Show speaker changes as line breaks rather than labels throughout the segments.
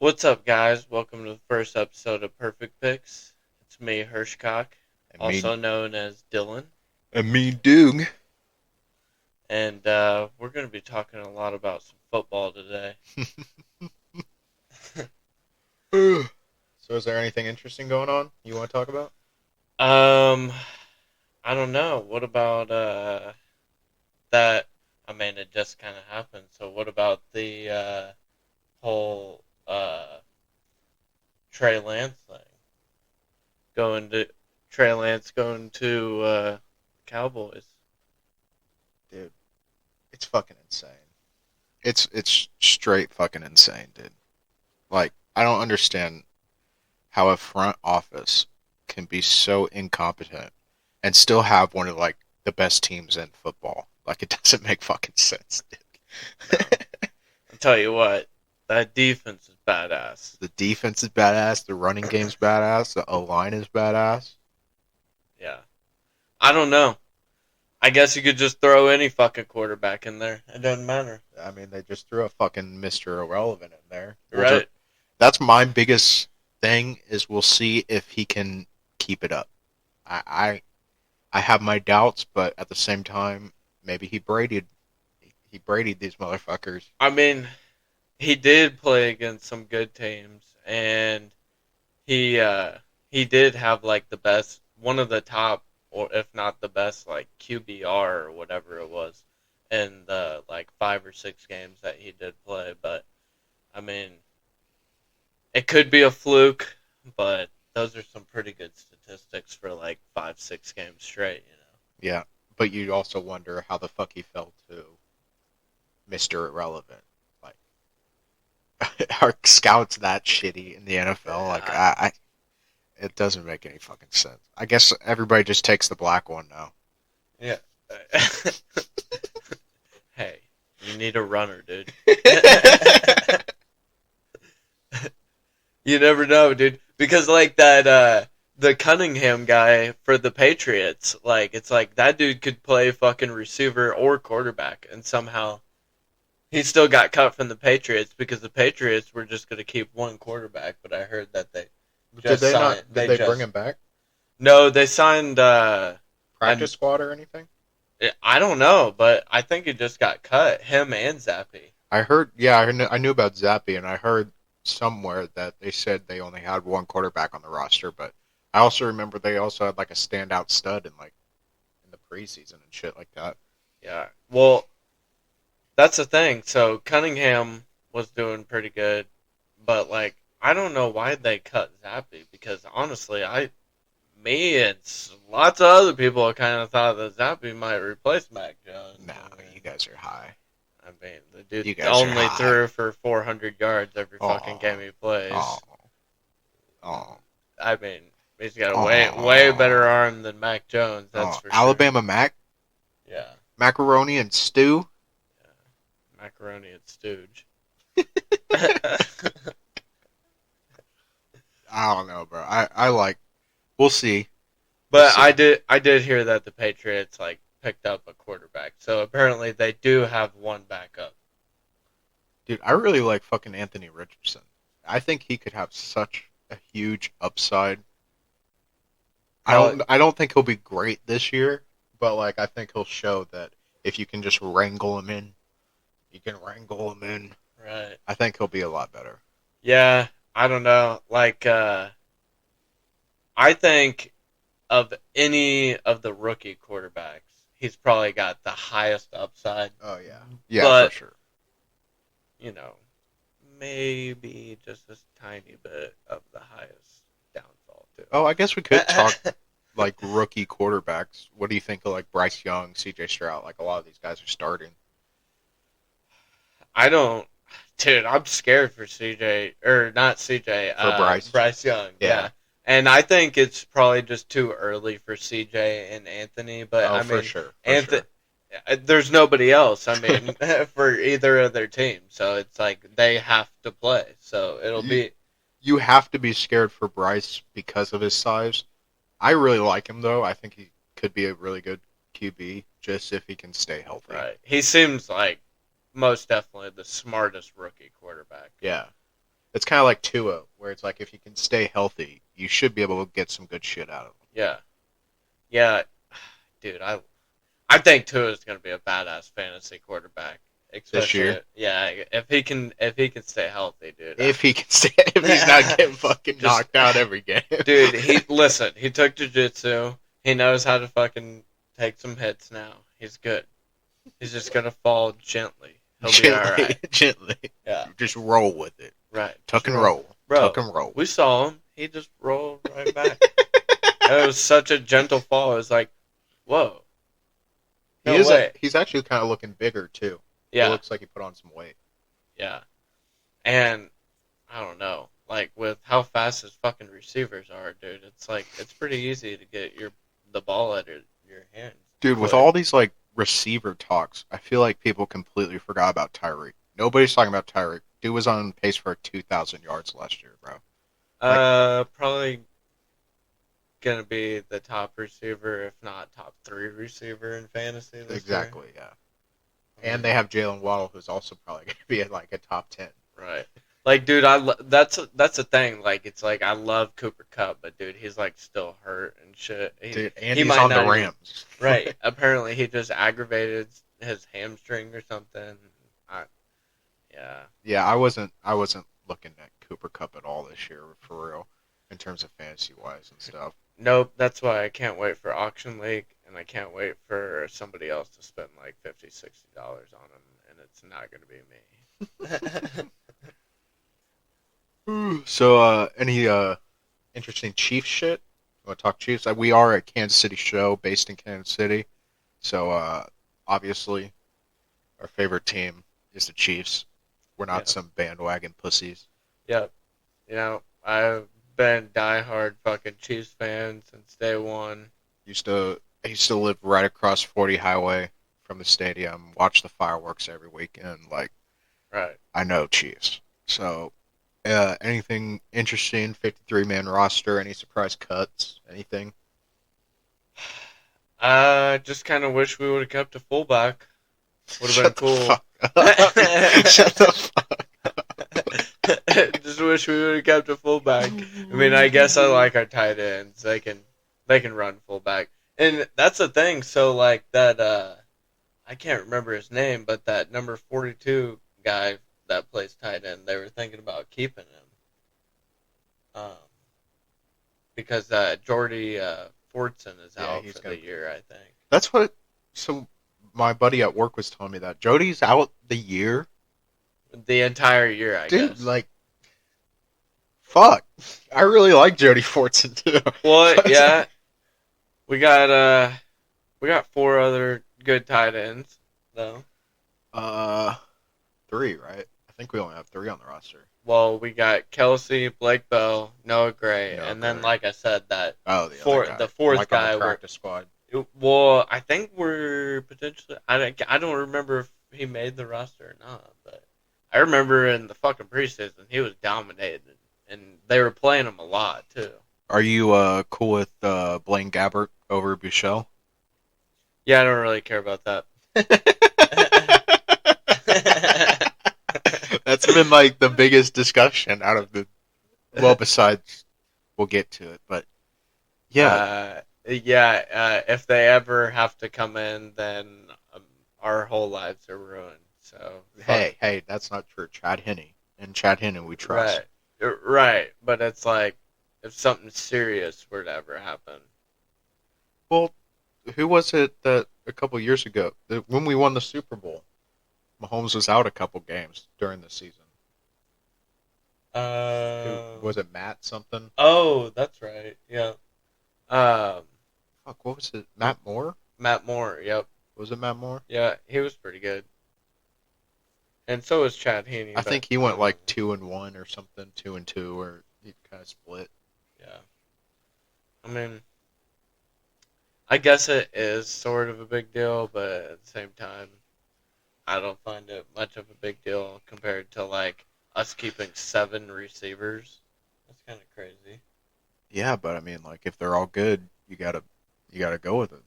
What's up, guys? Welcome to the first episode of Perfect Picks. It's me, Hirshcock,
And me,
also known as Dylan,
and me, Doog.
and we're going to be talking a lot about some football today.
So, is there anything interesting going on you want to talk about?
um, I don't know. What about that? I mean, it just kind of happened. So, what about the whole Trey Lance thing? Going to Trey Lance going to Cowboys.
Dude, it's fucking insane. It's straight fucking insane, dude. Like, I don't understand how a front office can be so incompetent and still have one of the best teams in football. Like, it doesn't make fucking sense,
No,
dude.
I'll tell you what. That defense is badass.
The defense is badass, the running game's badass, the O line is badass.
Yeah. I don't know. I guess you could just throw any fucking quarterback in there. It doesn't matter.
I mean, they just threw a fucking Mr. Irrelevant in there.
Right?
That's my biggest thing is we'll see if he can keep it up. I have my doubts, but at the same time, maybe he braided these motherfuckers.
I mean, he did play against some good teams, and he did have like the best, one of the top, or if not the best, like QBR or whatever it was, in the like 5 or 6 games that he did play. But I mean, it could be a fluke, but those are some pretty good statistics for like 5, 6 games straight.
Yeah, but you also wonder how the fuck he fell to Mr. Irrelevant. Like, are scouts that shitty in the NFL? Like,
I,
it doesn't make any fucking sense. I guess everybody just takes the black one now.
yeah. Hey, you need a runner, dude. You never know, dude. Because like that the Cunningham guy for the Patriots, like it's like that dude could play fucking receiver or quarterback and somehow he still got cut from the Patriots because the Patriots were just gonna keep one quarterback, but I heard that they
Did
just
they
signed
not? Did they bring him back?
no, they signed and
Practice squad or anything?
I don't know, but I think he just got cut, him and Zappy.
I heard, yeah, I knew about Zappy, and I heard somewhere that they said they only had one quarterback on the roster, but I also remember they also had like a standout stud in the preseason and shit like that.
Yeah. Well, that's the thing. So Cunningham was doing pretty good, but like I don't know why they cut Zappy because honestly, me and lots of other people kind of thought that Zappy might replace Mac Jones.
No, you guys are high.
I mean, the dude
You guys are
only
high.
threw for 400 yards every fucking game
Oh,
he plays.
oh, oh,
I mean, he's got a way better
oh,
arm than Mac Jones. That's
oh.
for sure.
Alabama Mac,
Yeah,
macaroni and stew.
yeah. Macaroni and stooge.
I don't know, bro. I like. We'll see. We'll
But
see.
I did hear that the Patriots like picked up a quarterback. So apparently they do have one backup.
Dude, I really like fucking Anthony Richardson. I think he could have such a huge upside. I
Probably
don't I don't think he'll be great this year, but like I think he'll show that if you can just wrangle him in, you can wrangle him in.
right.
I think he'll be a lot better.
Yeah, I don't know. Like I think of any of the rookie quarterbacks, he's probably got the highest upside.
Oh yeah. Yeah, for
But,
sure.
you know, maybe just a tiny bit of the highest downfall too.
Oh, I guess we could talk like rookie quarterbacks. What do you think of like Bryce Young, CJ Stroud? Like a lot of these guys are starting
I don't, dude. I'm scared for CJ or not CJ.
for Bryce.
Bryce Young.
Yeah.
Yeah, and I think it's probably just too early for CJ and Anthony. But
Oh,
I
for
mean,
sure. For
Anthony.
sure.
There's nobody else. I mean, for either of their teams, so it's like they have to play. So it'll
You
be
you have to be scared for Bryce because of his size. I really like him though. I think he could be a really good QB just if he can stay healthy.
right. He seems like most definitely the smartest rookie quarterback.
Yeah. It's kind of like Tua, where it's like if you can stay healthy, you should be able to get some good shit out of him
Yeah, yeah, dude. I think Tua is going to be a badass fantasy quarterback,
this
especially
year.
yeah if he can stay healthy, dude.
If he can stay, if he's not getting fucking
Just
knocked out every game.
dude, he took jujitsu. He knows how to fucking take some hits now. He's good. He's just gonna fall gently. He'll be all
Gently,
right.
gently,
Yeah,
just roll with it.
right.
Tuck
Just
and
roll,
roll, tuck
bro.
and roll.
We saw him. He just rolled right back. It was such a gentle fall. It was like, whoa,
He
no
is.
way.
He's actually kind of looking bigger too. He
Yeah,
looks like he put on some weight.
yeah. And I don't know, like with how fast his fucking receivers are, dude. It's like it's pretty easy to get the ball out of your hands
Dude, with
quick.
all these like receiver talks, I feel like people completely forgot about Tyreek. Nobody's talking about Tyreek. Dude was on pace for 2,000 yards last year, bro. Like,
Probably gonna be the top receiver, if not top three receiver in fantasy this year.
exactly, yeah.
I
And
mean,
they have Jalen Waddle, who's also probably going to be at like a top 10.
right? Like, dude, that's the thing. Like, it's like I love Cooper Cup, but dude, he's like still hurt and shit.
Dude, and
He
he's
might
on the
not even
Rams.
right. Apparently, he just aggravated his hamstring or something. I, yeah.
Yeah, I wasn't looking at Cooper Cup at all this year for real, in terms of fantasy wise and stuff.
Nope. That's why I can't wait for auction league, and I can't wait for somebody else to spend like $50, $60 on him, and it's not gonna be me.
So, any interesting Chiefs shit? Want to talk Chiefs? We are a Kansas City show based in Kansas City, so obviously our favorite team is the Chiefs. We're not
Yeah.
some bandwagon pussies.
Yep. I've been diehard fucking Chiefs fan since day one.
I used to live right across 40 Highway from the stadium. Watch the fireworks every weekend. Like
Right.
I know Chiefs. So anything interesting? 53-man roster? Any surprise cuts? Anything?
I just kind of wish we would have kept a fullback. Would have been
Shut the
cool.
fuck up. Shut the fuck.
Just wish we would have kept a fullback. I mean, I guess I like our tight ends. They can run fullback, and that's the thing. So like that, I can't remember his name, but that number 42 guy that plays tight end, they were thinking about keeping him, um, because Jordy Fortson is
Yeah,
out
he's
for the
gonna.
year, I think.
That's what. So my buddy at work was telling me that Jody's out the year,
The entire year, I
dude.
guess.
Like, fuck. I really like Jody Fortson too.
Well,
So it's
yeah,
like,
we got uh we got four other good tight ends though.
uh, three, right? I think we only have three on the roster.
Well, we got Kelsey, Blake Bell, Noah Gray,
No,
and then
great.
like I said, that
Oh, the other
the
guy,
fourth
like on the
guy.
practice squad.
Well, I think we're potentially. I don't remember if he made the roster or not, but I remember in the fucking preseason he was dominated, and they were playing him a lot too.
Are you cool with Blaine Gabbert over Bouchel?
Yeah, I don't really care about that.
That's been like the biggest discussion out of the. Well, besides, we'll get to it, but yeah.
Yeah. If they ever have to come in, then our whole lives are ruined. So fuck.
Hey, that's not true. Chad Henne and Chad Henne we trust.
Right, right. But it's like if something serious were to ever happen.
Well, who was it that a couple years ago when we won the Super Bowl? Mahomes was out a couple games during the season. Who
Um.
was it? Matt something?
Oh, that's right. Yeah. Um.
Fuck, what was it? Matt Moore?
Matt Moore. Yep.
Was it Matt Moore?
Yeah, he was pretty good, and so was Chad
I
Henne. But
think he
I
went
don't know.
like 2-1 or something, 2-2, or he kind of split.
Yeah. I mean, I guess it is sort of a big deal, but at the same time, I don't find it much of a big deal compared to like us keeping seven receivers. That's kind of crazy.
Yeah, but I mean, like if they're all good, you gotta go with it.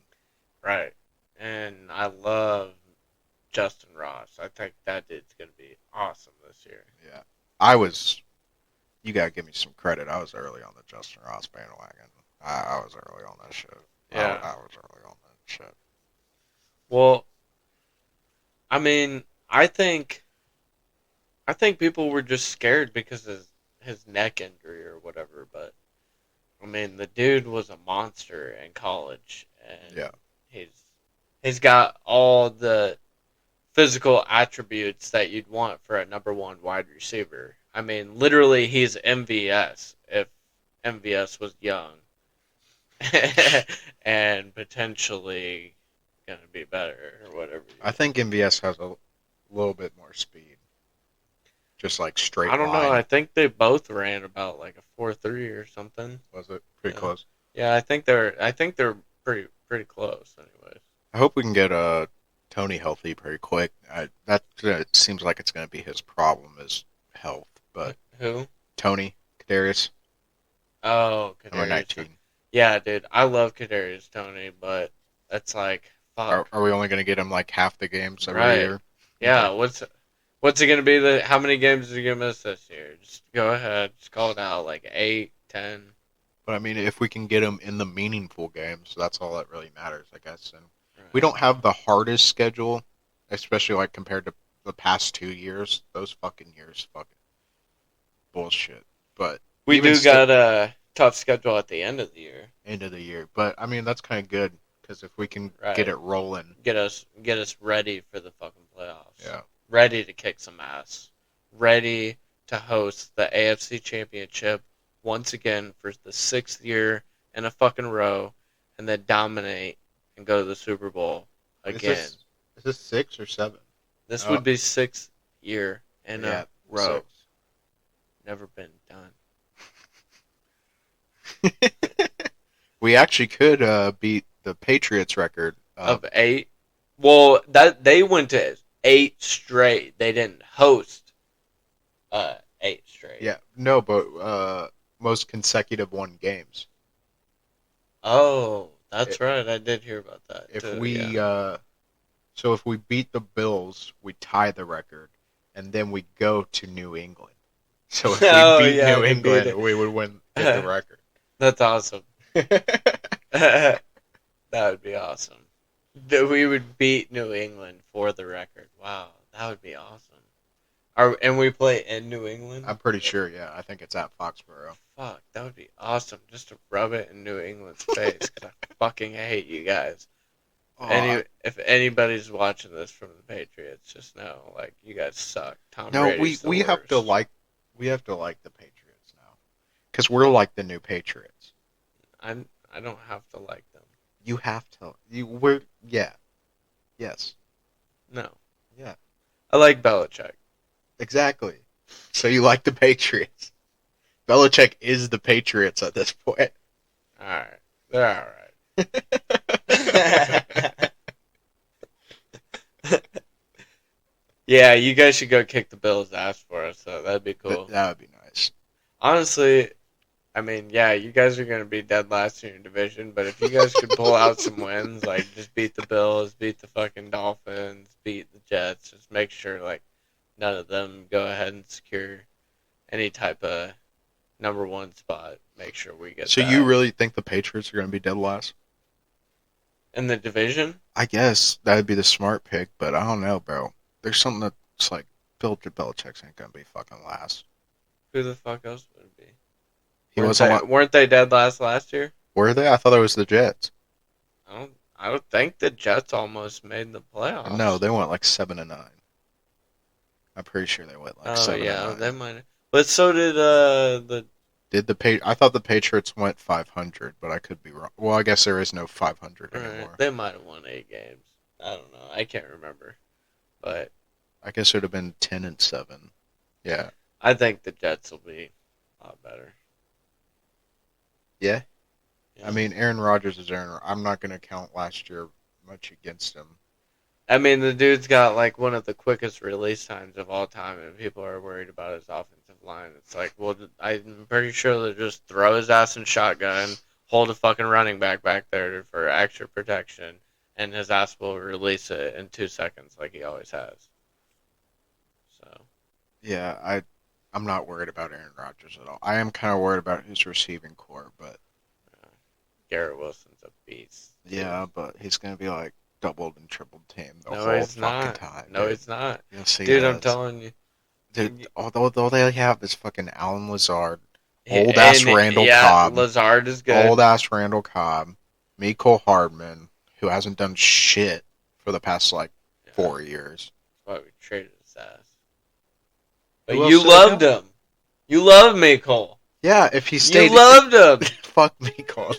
Right. And I love Justin Ross. I think that dude's going to be awesome this year.
Yeah, I was. You gotta give me some credit. I was early on the Justin Ross bandwagon. I was early on that shit.
Yeah.
I was early on that shit.
Well, I mean, I think people were just scared because of his neck injury or whatever, but I mean, the dude was a monster in college, and
Yeah.
he's he's got all the physical attributes that you'd want for a number one wide receiver. I mean, literally, he's MVS if MVS was young, and potentially gonna be better or whatever.
I think MVS has a little bit more speed. Just like
I
straight
don't know.
line.
I think they both ran about like a 4.3 or something.
Was it pretty
Yeah,
close?
yeah. I think they're pretty close. Anyways,
I hope we can get Tony healthy pretty quick. That seems like it's going to be his problem is health. But
who?
Tony Kadarius,
Oh,
number
Kadarius.
19.
Yeah, dude, I love Kadarius Tony, but it's like fuck.
Are we only going to get him like half the games every
Right.
year?
Yeah,
Okay.
what's it gonna be how many games is he gonna miss this year? Just go ahead, just call it out like 8, 10.
But I mean, if we can get him in the meaningful games, that's all that really matters, I guess. And we
Right.
don't have the hardest schedule, especially like compared to the past 2 years. Those fucking years, fucking bullshit. But
We
even
do
still,
got a tough schedule at the end of the year.
end of the year. But I mean, that's kind of good because if we can get
Right.
it rolling,
Get us ready for the fucking playoffs.
yeah.
Ready to kick some ass. Ready to host the AFC Championship once again for the 6th year in a fucking row and then dominate and go to the Super Bowl
Is
again.
this is this 6 or 7?
This
Oh,
would be 6th year in
yeah,
a row.
6.
Never been done.
We actually could beat the Patriots record.
Of 8. Well, that they went to 8 straight. They didn't host 8 straight.
Yeah, no, but most consecutive one games.
Oh, that's right. I did hear about that
If
too. Yeah.
we so if we beat the Bills, we tie the record, and then we go to New England. So if we
Oh
beat
yeah,
New
I can beat
England,
it.
we would win, get the record.
That's awesome. That would be awesome. That we would beat New England for the record. Wow, that would be awesome. And we play in New England.
I'm pretty sure. Yeah, I think it's at Foxborough.
Fuck, that would be awesome. Just to rub it in New England's face because I fucking hate you guys.
Oh
If anybody's watching this from the Patriots, just know like you guys suck. Tom
no,
Brady's the
we have to
worst.
like the Patriots now because we're like the new Patriots.
I don't have to like them.
You have to. We're yeah, yes,
No,
yeah,
I like Belichick.
exactly. So you like the Patriots? Belichick is the Patriots at this point.
All right, they're all right. Yeah, you guys should go kick the Bills' ass for us. So that'd be cool.
That would be nice.
Honestly, I mean, yeah, you guys are gonna be dead last in your division, but if you guys could pull out some wins, like just beat the Bills, beat the fucking Dolphins, beat the Jets, just make sure like none of them go ahead and secure any type of number one spot. Make sure we get
So you
that
really think the Patriots are going to be dead last?
in the division.
I guess that'd be the smart pick, but I don't know, bro. There's something that's like Bill Belichick's ain't going to be fucking last.
Who the fuck else would it be?
He
Weren't
wasn't
they
like,
weren't they dead last year?
were they? I thought it was the Jets.
I don't think the Jets almost made the
No,
playoffs.
they went like 7-9. I'm pretty sure they went like
Oh
seven and
yeah, they
nine.
might. But so did the
Did I thought the Patriots went 500, but I could be wrong. Well, I guess there is no 500 anymore.
they might have won 8 games. I don't know. I can't remember. But
I guess it would have been 10-7. Yeah.
I think the Jets will be a lot better.
Yeah. I
Yeah.
mean, Aaron Rodgers is Aaron. I'm not going to count last year much against him.
I mean, the dude's got like one of the quickest release times of all time, and people are worried about his offensive line. It's like, well, I'm pretty sure they'll just throw his ass in shotgun, hold a fucking running back there for extra protection, and his ass will release it in 2 seconds like he always has. So,
Yeah, I'm not worried about Aaron Rodgers at all. I am kind of worried about his receiving core, but
Garrett Wilson's a beast, too.
yeah, but he's gonna be like doubled and tripled team the
No,
whole
he's
fucking
not.
time,
No,
dude.
he's not.
Yes, he
Dude, I'm
is.
telling you.
Dude, although they have is fucking Alan Lazard, old ass
And
Randall
yeah,
Cobb,
Lazard is
old
good.
ass Randall Cobb, Mecole Hardman, who hasn't done shit for the past like
Yeah, that's
4 years.
why we traded his ass. But
Who
you
else do they
loved
have?
him. You love me, Cole.
Yeah, if he
You
stayed,
loved him.
fuck Mecole.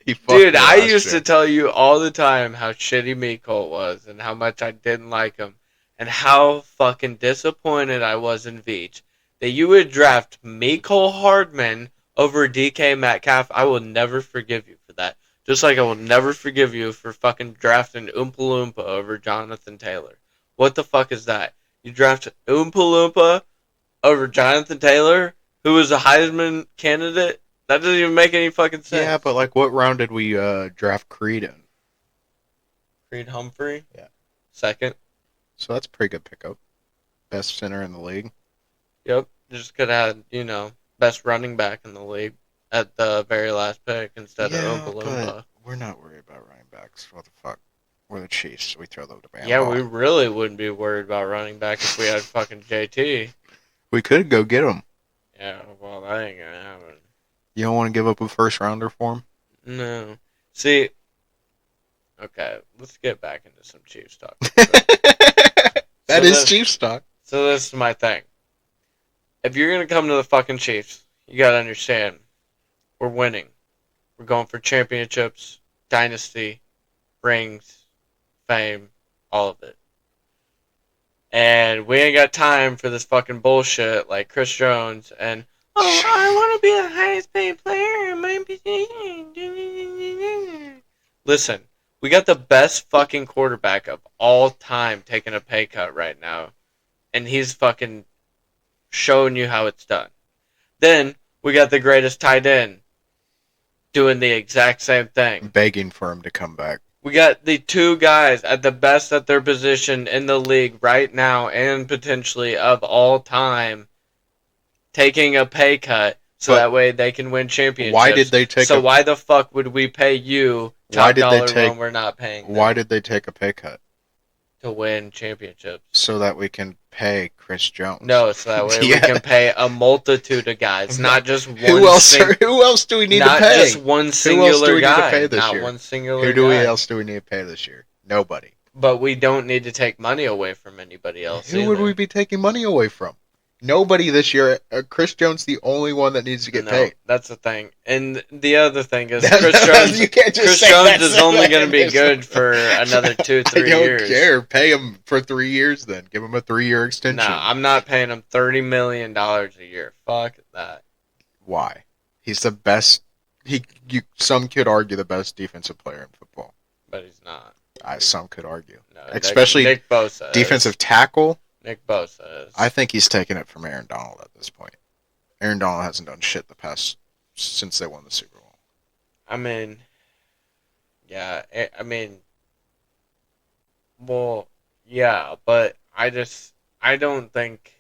He fucked
Dude,
me
I
last
used to
year.
tell you all the time how shitty Mecole was and how much I didn't like him and how fucking disappointed I was in Veach that you would draft Mecole Hardman over DK Metcalf. I will never forgive you for that. Just like I will never forgive you for fucking drafting Oompa Loompa over Jonathan Taylor. What the fuck is that? You draft Oompa Loompa over Jonathan Taylor, who was a Heisman candidate? That doesn't even make any fucking
Yeah, but
sense.
like, what round did we draft Creed in?
Creed Humphrey,
Yeah,
second.
so that's a pretty good pickup. Best center in the league.
Yep. Just could have, best running back in the league at the very last pick instead of Oompa
Yeah, but
Loompa.
we're not worried about running backs. What the fuck? We're the Chiefs. We throw the damn
Yeah, we
ball.
really wouldn't be worried about running back if we had fucking JT.
We could go get him.
Yeah, well, that ain't gonna happen.
You don't want to give up a first rounder for him?
No. See, okay, let's get back into some Chiefs talk real quick.
That
So
is
this,
Chiefs stock.
so this is my thing. If you're gonna come to the fucking Chiefs, you gotta understand, we're winning. We're going for championships, dynasty, rings, fame, all of it. And we ain't got time for this fucking bullshit like Chris Jones and oh, I want to be the highest paid player in my position. Listen, we got the best fucking quarterback of all time taking a pay cut right now, and he's fucking showing you how it's done. Then we got the greatest tight end doing the exact same thing.
Begging for him to come back.
We got the two guys at the best at their position in the league right now and potentially of all time taking a pay cut so
But
that way they can win championships.
why did they take
so
a
why the fuck would we pay you
why
top
did they
dollar
take
when we're not paying them
why did they take a pay cut?
to win championships?
So that we can pay Chris Jones.
No, so that way we
Yeah.
can pay a multitude of guys, not just one.
Who else do we need to
not
pay?
just one
Who else do
singular
we need to
guy.
pay this
Not
year?
one singular
Who do we
guy.
else do we need to pay this year? Nobody.
But we don't need to take money away from anybody else.
Who would
either.
we be taking money away from? Nobody this year. Chris Jones, the only one that needs to get
No,
paid.
that's the thing. And the other thing is
Chris
Chris Jones.
you can't just
Chris
say
Jones
that's
is
the
only
way
going to
it
be
is.
good for another 2-3
I don't
years.
care. Pay him for 3 years then. Give him a 3-year extension.
No, I'm not paying him $30 million a year. Fuck that.
Why? He's the best. Some could argue the best defensive player in football.
But he's not.
Some could argue.
No,
Especially
Nick Bosa.
defensive tackle.
Nick Bosa is.
I think he's taking it from Aaron Donald at this point. Aaron Donald hasn't done shit since they won the Super Bowl.
I mean, yeah. Well, yeah, but I don't think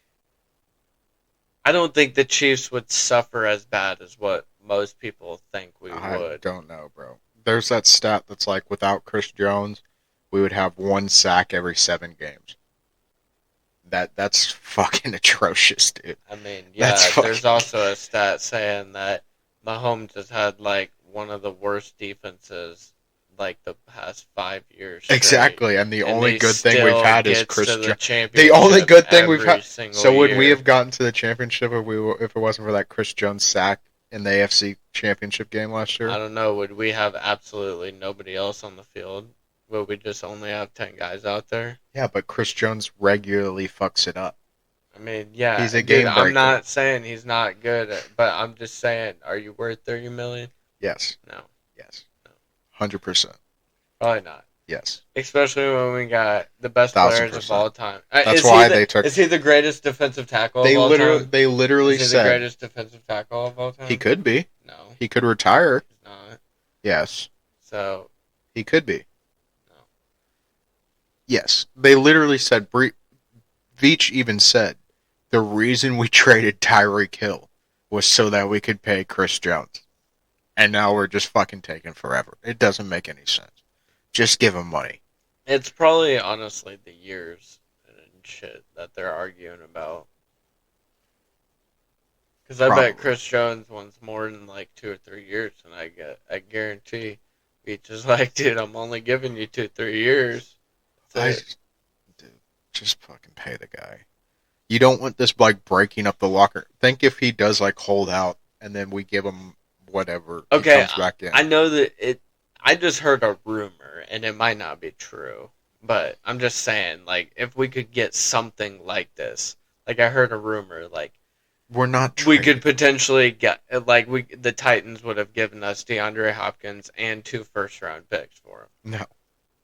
the Chiefs would suffer as bad as what most people think we
I
would.
don't know, bro. There's that stat that's like without Chris Jones, we would have 1 sack every 7 games. That's fucking atrocious, dude.
I mean, yeah, there's also a stat saying that Mahomes has had like one of the worst defenses like the past 5 years. Straight,
exactly, and the only good thing we've had is Chris Jones.
The
only good thing we've had. So would
year.
we have gotten to the championship if it wasn't for that Chris Jones sack in the AFC Championship game last year?
I don't know. Would we have absolutely nobody else on the field? Would we just only have 10 guys out there?
Yeah, but Chris Jones regularly fucks it up.
I mean, yeah,
he's a game breaker.
I'm not saying he's not good, but I'm just saying, are you worth $30 million?
Yes.
No.
Yes.
No.
100%.
Probably not.
Yes.
Especially when we got the best players of all time.
That's why they took.
Is he the greatest defensive tackle of all time?
They literally
is he
said
the greatest defensive tackle of all time?
He could be.
No.
He could retire.
He's not.
Yes.
So.
He could be.
No.
Yes. They literally said. Veach even said, The reason we traded Tyreek Hill was so that we could pay Chris Jones. And now we're just fucking taking forever. It doesn't make any sense. Just give him money.
It's probably honestly the years and shit that they're arguing about. Because I bet
Probably.
Chris Jones wants more than like 2 or 3 years, and I guarantee Beach is like, dude, I'm only giving you 2 3 years.
I
That's it.
dude, just fucking pay the guy. You don't want this like breaking up the locker. Think if he does like hold out and then we give him whatever, he
Okay,
comes back in.
I know that it. I just heard a rumor, and it might not be true, but I'm just saying, like, if we could get something like this, like I heard a rumor, like
We're not
we could
trading.
potentially get, like the Titans would have given us DeAndre Hopkins and 2 first round picks for him.
No.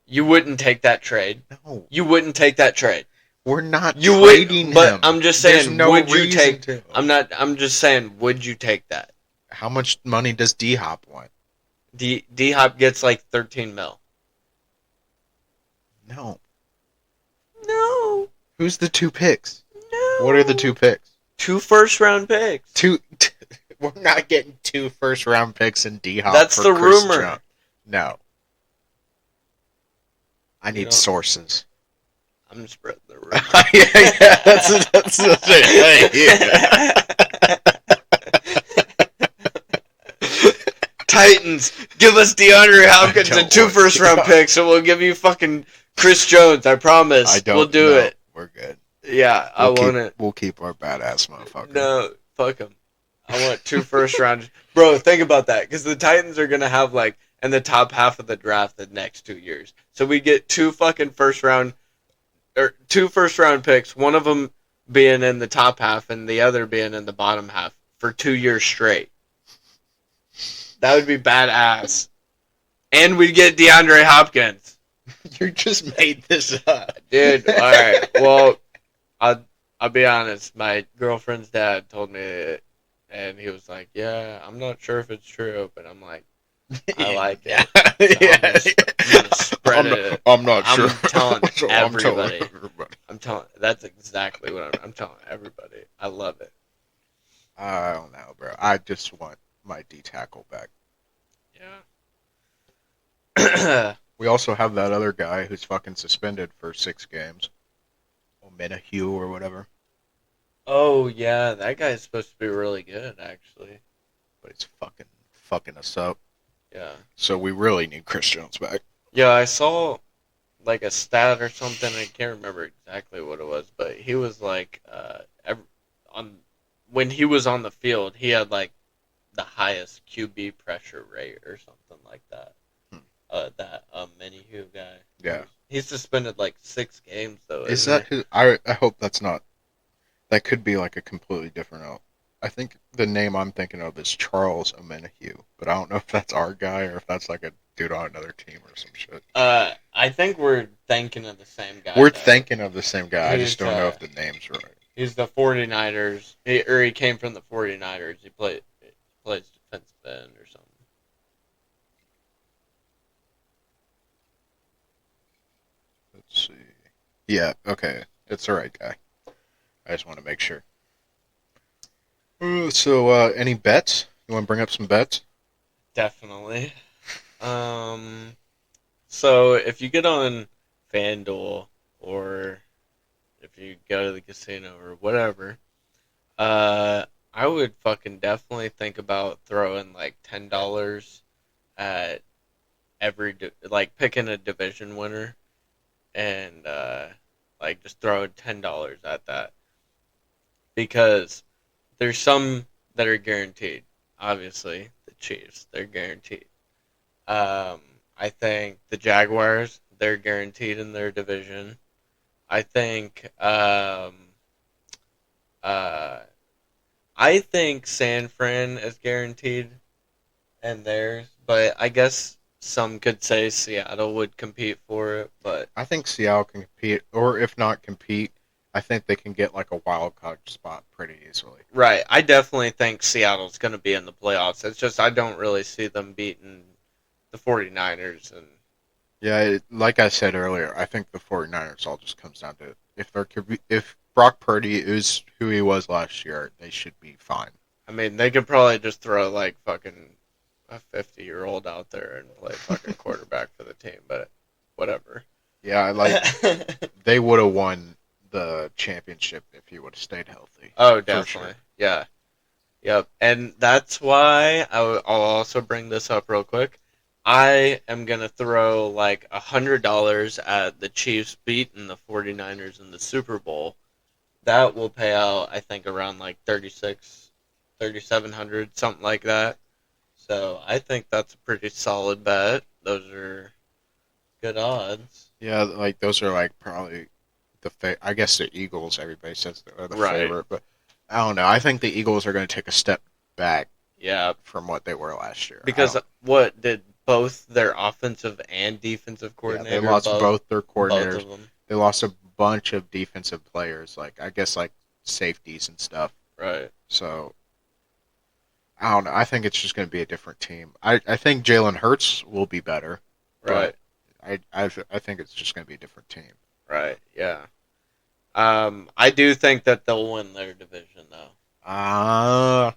You wouldn't take that trade.
No.
You wouldn't take that trade.
We're not
You would,
trading
but
him.
I'm just
There's
saying,
no
would you
reason
take?
to.
I'm not. I'm just saying, would you take that?
How much money does D Hop want?
D Hop gets like 13 mil.
No.
No,
Who's the two picks? What are the
no.
two picks?
2 first round picks.
Two. We're not getting two first round picks in D Hop
That's
for
the
Chris Jones.
rumor.
No. I
You
need
don't.
sources.
I'm spreading the rumor.
Yeah. That's the thing.
Titans, give us DeAndre
I
Hopkins and
don't
two
want
first round
to.
picks, and we'll give you fucking Chris Jones. I
I
promise. We'll
don't
do
know.
it.
We're good.
Yeah, I want it.
We'll keep our badass motherfucker.
No, fuck him. I want 2 first round. Bro, think about that, because the Titans are gonna have like in the top half of the draft the next 2 years. So we get two fucking first round or 2 first round picks. One of them being in the top half and the other being in the bottom half for 2 years straight. That would be badass. And we'd get DeAndre Hopkins.
You just made this up.
Dude, alright. Well, I'll be honest. My girlfriend's dad told me it, and he was like, yeah, I'm not sure if it's true, but I'm like, I like
Yeah.
it. So
Yeah.
I'm gonna spread it.
I'm not
I'm
sure.
telling
So I'm telling
everybody.
everybody.
I'm telling. That's exactly what I'm telling everybody. I love it.
I don't know, bro. I just want my D tackle back.
Yeah.
We also have that other guy who's fucking suspended for 6 games. Omenahue or whatever.
Oh yeah, that guy's supposed to be really good, actually.
But he's fucking us up.
Yeah.
So we really need Chris Jones back.
Yeah, I saw like a stat or something. I can't remember exactly what it was, but he was like, on when he was on the field, he had like the highest QB pressure rate or something like that.
Hmm.
That Minihu guy.
Yeah.
He's suspended like 6 games though,
Is
isn't
that
he?
who? I hope that's not. That could be like a completely different out. I think the name I'm thinking of is Charles Omenahue, but I don't know if that's our guy or if that's like a dude on another team or some shit.
I think we're thinking of the same guy
We're
though.
thinking of the same guy. I just
He's
don't know if the name's right.
he's the 49ers. He came from the 49ers. He plays defensive end or something.
Let's see. Yeah, okay. It's the right guy. I just want to make sure. So, any bets? You want to bring up some bets?
Definitely. Um, so if you get on FanDuel or if you go to the casino or whatever, I would fucking definitely think about throwing like $10 at like picking a division winner and like just throwing $10 at that because there's some that are guaranteed. Obviously, the Chiefs, they're guaranteed. Um, I think the Jaguars, they're guaranteed in their division. I think uh, I think San Fran is guaranteed in theirs, but I guess some could say Seattle would compete for it. But
I think Seattle can compete, or if not compete, I think they can get like a wild card spot pretty easily.
right, I definitely think Seattle's going to be in the playoffs. It's just I don't really see them beating the 49ers and
Yeah, like I said earlier, I think the 49ers all just comes down to if Brock Purdy is who he was last year, they should be fine.
I mean, they could probably just throw like fucking a 50-year-old out there and play fucking quarterback for the team, but whatever.
Yeah, like they would have won the championship if he would have stayed healthy,
Oh,
for
definitely.
sure.
Yeah. Yep. And that's why I'll also bring this up real quick. I am going to throw like $100 at the Chiefs beating the 49ers in the Super Bowl. That will pay out, I think, around like 3,700, something like that. So I think that's a pretty solid bet. Those are good odds.
Yeah, like those are like probably I guess the Eagles. Everybody says they're the
Right.
favorite, but I don't know. I think the Eagles are going to take a step back
Yeah.
from what they were last year. I
Because
don't.
what did both their offensive and defensive
Yeah, they
coordinator
lost both their
both
coordinators.
of them?
They lost a bunch of defensive players, like I guess like safeties and stuff.
Right.
So I don't know. I think it's just going to be a different team. I think Jalen Hurts will be better, but
Right.
I think it's just going to be a different team.
Right. Yeah. I do think that they'll win their division though.
Uh,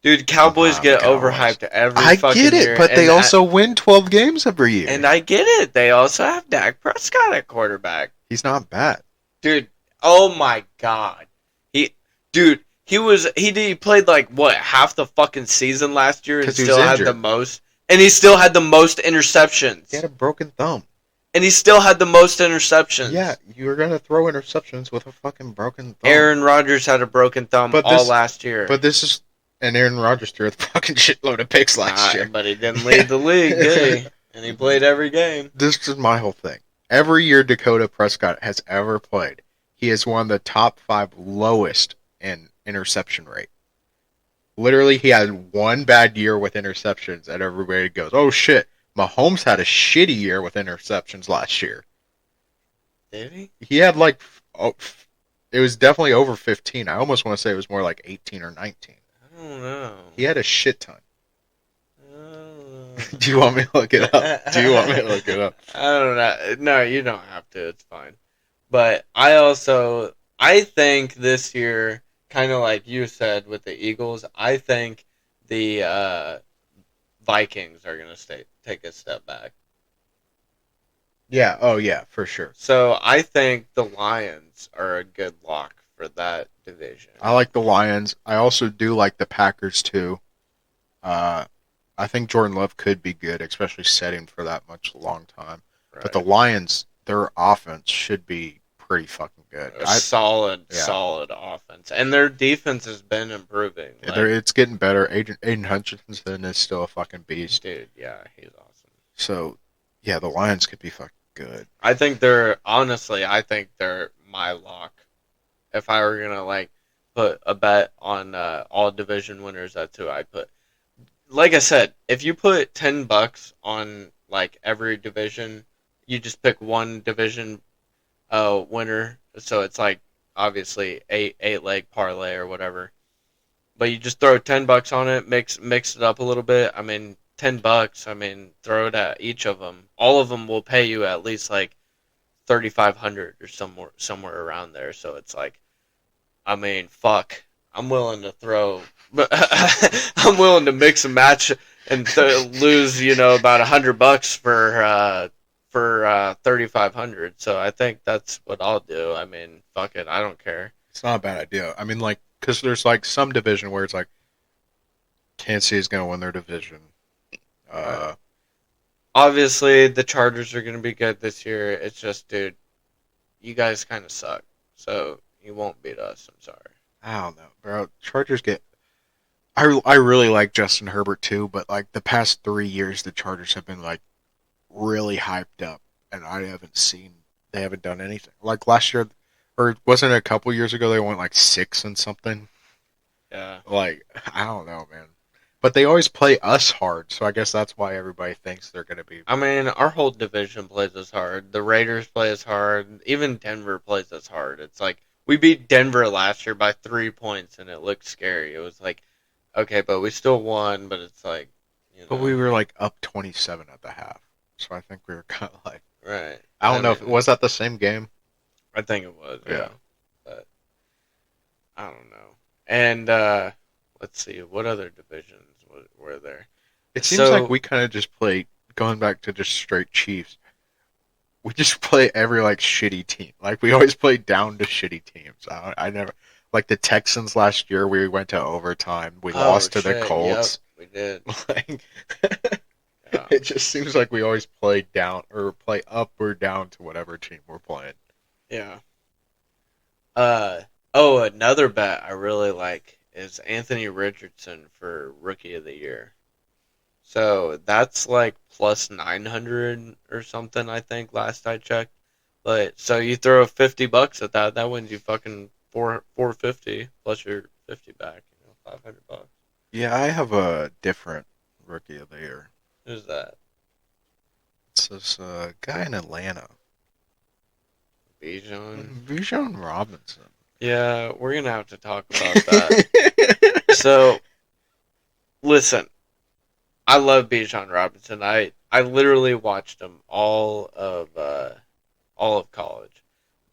Dude, Cowboys
the
get
Cowboys.
overhyped every
I get
fucking
it,
year,
but they also win 12 games every year.
and I get it. They also have Dak Prescott at quarterback.
He's not bad.
Dude, oh my god. He dude, he played like what, half the fucking season last year and
Because he was
still had the
injured.
most and he still had the most
He had
interceptions.
a broken thumb.
And he still had the most
Yeah,
interceptions.
you're going to throw interceptions with a fucking broken thumb.
Aaron Rodgers had a broken thumb
But
all
this,
last year.
but this is, and Aaron Rodgers threw a fucking shitload of picks last year.
But he didn't lead the league, did he? And he played every game.
This is my whole thing. Every year Dakota Prescott has ever played, he is one of the top 5 lowest in interception rate. Literally, he had one bad year with interceptions, and everybody goes, "Oh shit!" Mahomes had a shitty year with interceptions last year.
Did he?
He had like, oh, it was definitely over 15. I almost want to say it was more like 18 or 19.
I don't know.
He had a shit ton.
Oh.
Do you want me to look it up? Do you want me to look it up?
I don't know. No, you don't have to. It's fine. But I think this year, kind of like you said with the Eagles, I think the Vikings are gonna take a step back.
Yeah. Oh yeah, for sure.
So I think the Lions are a good lock for that division.
I like the Lions. I also do like the Packers too. Uh, I think Jordan Love could be good, especially setting for that much long time. But the
Right.
Lions, their offense should be pretty fucking good.
A solid,
Yeah,
solid offense, and their defense has been improving.
it's getting better. Aiden Hutchinson is still a fucking beast.
Dude, yeah, he's awesome.
So, yeah, the Lions could be fucking good.
I think they're my lock. If I were gonna like put a bet on all division winners, that's who I'd put. Like I said, if you put $10 on like every division, you just pick one division winner. So it's like obviously eight leg parlay or whatever. But you just throw $10 on it, mix it up a little bit. I mean, $10. I mean, throw it at each of them. All of them will pay you at least like 3,500 or somewhere around there. So it's like, I mean, fuck. I'm willing to throw, but I'm willing to mix and match and lose, about $100 for 3,500. So I think that's what I'll do. I mean, fuck it, I don't care.
It's not a bad idea. I mean, like, because there's like some division where it's like Kansas City is going to win their division.
Right.
Uh,
Obviously, the Chargers are going to be good this year. It's just, dude, you guys kind of suck. So you won't beat us. I'm sorry.
I don't know, bro. Chargers get. I really like Justin Herbert too, but like the past 3 years, the Chargers have been like really hyped up, and I haven't seen they haven't done anything. Like last year, or wasn't it a couple years ago they went like 6 and something?
Yeah.
Like I don't know, man. But they always play us hard, so I guess that's why everybody thinks they're gonna be.
I mean, our whole division plays us hard. The Raiders play us hard. Even Denver plays us hard. It's like we beat Denver last year by 3 points, and it looked scary. It was like, okay, but we still won. But it's like,
But we were like up 27 at the half, so I think we were kind of like.
right.
I don't know if
mean,
was that the same game.
I think it was.
Yeah.
Yeah. But I don't know. And let's see, what other divisions were there?
It seems like
So,
we kind of just play, going back to just straight Chiefs, we just play every like shitty team. Like we always play down to shitty teams. I never like the Texans last year. We went to overtime. We
oh
lost to the
shit, yep,
Colts.
we did.
Like
Yeah,
it just seems like we always play down or play up or down to whatever team we're playing.
yeah. Uh oh, another bet I really like is Anthony Richardson for Rookie of the Year. So that's like plus 900 or something, I think, last I checked. But so you throw $50 at that, that wins you fucking 450 plus your 50 back, 500 bucks.
Yeah, I have a different rookie of the year.
Who's that?
It's this guy in Atlanta,
Bijan?
Bijan Robinson.
Yeah, we're gonna have to talk about that. So listen, I love Bijan Robinson. I literally watched him all of college.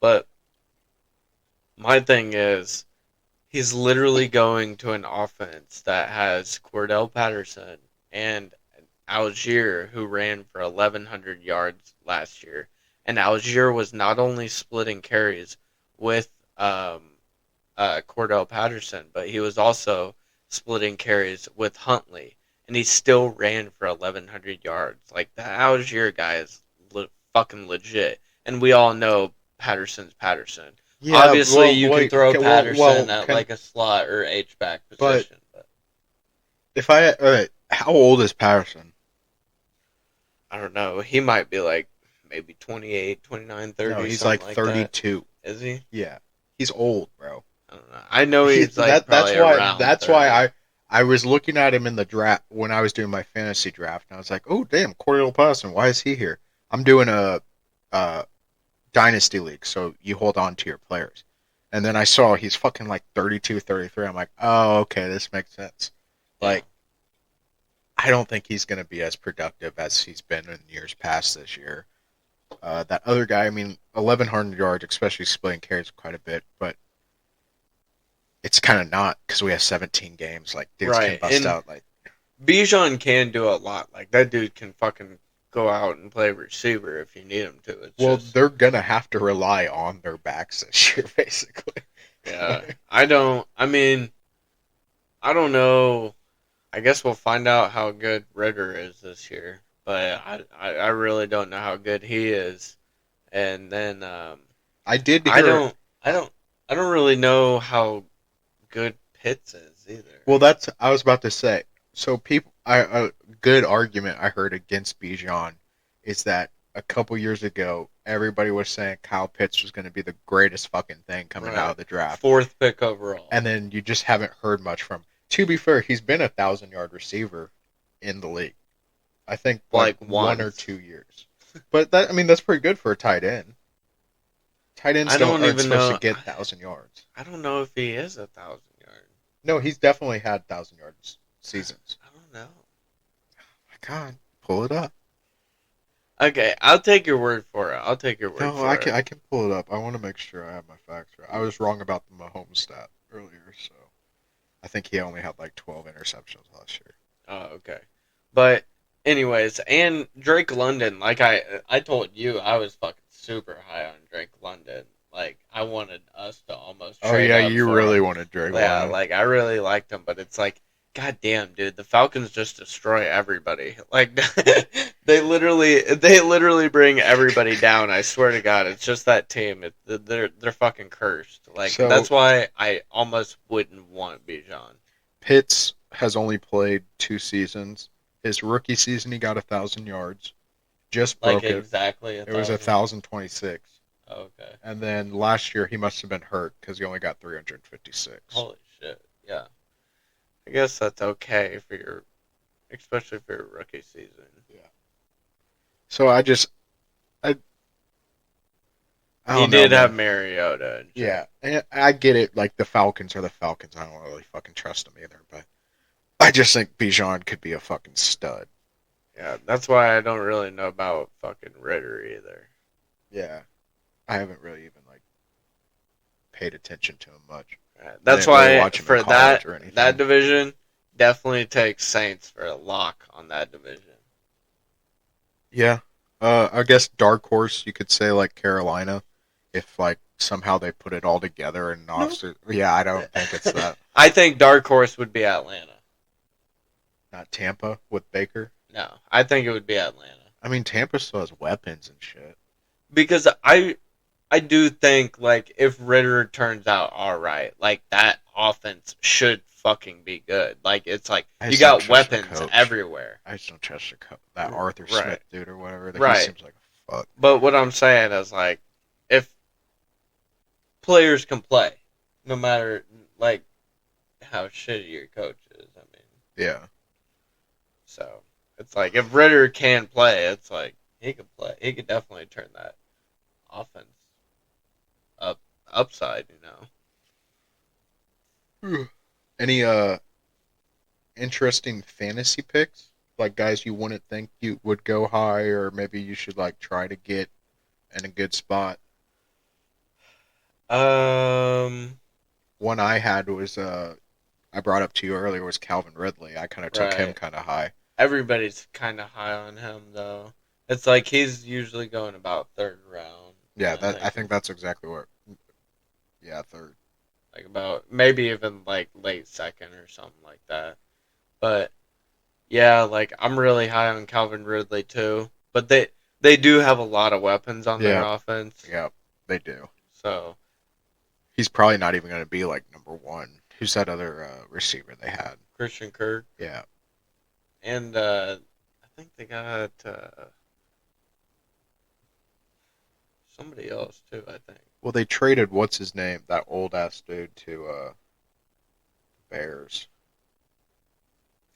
But my thing is he's literally going to an offense that has Cordell Patterson and Algier, who ran for 1,100 yards last year. And Algier was not only splitting carries with Cordell Patterson, but he was also splitting carries with Huntley. And he still ran for 1,100 yards. Like, the Algier guy is fucking legit. And we all know Patterson's Patterson.
Yeah,
Obviously,
well,
you can
wait,
throw Patterson
well,
at
can
like a slot or H back
but
position, but
if I, all right, how old is Patterson?
I don't know. He might be like maybe 28, 29,
No,
30,
he's
something
like
like that.
32.
Is he?
Yeah, he's old, bro.
I don't know. I know he's like
That's
probably
why
around 30.
I was looking at him in the draft when I was doing my fantasy draft, and I was like, oh damn, Cordell Patterson, why is he here? I'm doing a dynasty league, so you hold on to your players. And then I saw he's fucking like 32, 33. I'm like, oh, okay, this makes sense.
Yeah.
Like, I don't think he's going to be as productive as he's been in years past this year. That other guy, I mean, 1,100 yards, especially splitting carries quite a bit, but it's kind of not because we have 17 games. Like, dudes can
Right.
bust
And
out like.
Bijan can do a lot. Like that dude can fucking go out and play receiver if you need him to. It's
Well,
just
they're gonna have to rely on their backs this year, basically.
yeah. I don't I mean, I don't know. I guess we'll find out how good Ritter is this year. But I really don't know how good he is. And then
I did
I
hear.
don't I don't I don't really know how good Pitts is either.
Well, that's I was about to say. So people, a good argument I heard against Bijan is that a couple years ago, everybody was saying Kyle Pitts was going to be the greatest fucking thing coming out
Right.
of the draft,
Fourth pick overall.
and then you just haven't heard much from. To be fair, he's been 1,000 yard receiver in the league. I think like
Like
1 or 2 years, but that I mean that's pretty good for a tight end. Tight ends
I
don't
don't
aren't
even
supposed to
know.
get 1,000 yards.
I don't know if he is 1,000 yards.
No, he's definitely had 1,000 yards seasons.
I don't know.
My God, pull it up.
Okay, I'll take your word for it. I'll take your word
No,
for it.
I can pull it up. I want to make sure I have my facts right. I was wrong about the Mahomes stat earlier, so I think he only had like 12 interceptions last year.
Oh, okay. But anyways, and Drake London, like I told you, I was fucking super high on Drake London. Like I wanted us to almost
Oh
trade
yeah,
up
you
for
really
him.
wanted Drake
Yeah,
London.
like I really liked him, but it's like, god damn, dude, the Falcons just destroy everybody. Like they literally bring everybody down. I swear to God, it's just that team. They're fucking cursed. Like
So
that's why I almost wouldn't want Bijan.
Pitts has only played 2 seasons. His rookie season, he got 1,000 yards, just
Like
broke it.
exactly a
It was a
thousand.
1,026.
Okay.
And then last year he must have been hurt because he only got 356.
Holy shit. Yeah. I guess that's okay for your, especially for your rookie season.
Yeah. So I I
He
don't know,
did have
man.
Mariota and shit.
Yeah, and I get it. Like the Falcons are the Falcons. I don't really fucking trust them either. But I just think Bijan could be a fucking stud.
Yeah, that's why I don't really know about fucking Ritter either.
Yeah, I haven't really even like paid attention to him much. I
That's
didn't really
why
watch him in
for
college or
that
anything.
division, definitely take Saints for a lock on that division.
Yeah. I guess dark horse you could say like Carolina, if like somehow they put it all together and
No,
officer. Yeah, I don't think it's that.
I think dark horse would be Atlanta.
Not Tampa with Baker.
No, I think it would be Atlanta
I mean, Tampa still has weapons and shit.
because I do think like if Ritter turns out all right, like that offense should fucking be good. Like it's like
I
you
just don't
got
trust their
weapons
coach.
everywhere.
I just don't trust their coach. That Arthur
Right,
Smith dude or whatever. That he
right.
seems like a fuck.
But what I'm saying is like if players can play, no matter like how shitty your coach is. I mean,
Yeah.
so it's like if Ritter can play, it's like he could play. He could definitely turn that offense up upside.
Any interesting fantasy picks? Like guys you wouldn't think you would go high, or maybe you should like try to get in a good spot.
Um.
One I had was I brought up to you earlier was Calvin Ridley. I kind of took him
Right.
kind of high.
Everybody's kind of high on him though. It's like he's usually going about third round.
Yeah,
I
that I
think
think that's exactly what. Yeah, third.
like about maybe even like late second or something like that. But yeah, like I'm really high on Calvin Ridley too. But they do have a lot of weapons on their
Yeah,
offense.
yeah, they do.
So
He's probably not even going to be like number one. Who's that other receiver they had?
Christian Kirk
Yeah.
and I think they got somebody else too. I think.
Well, they traded what's his name, that old ass dude, to Bears.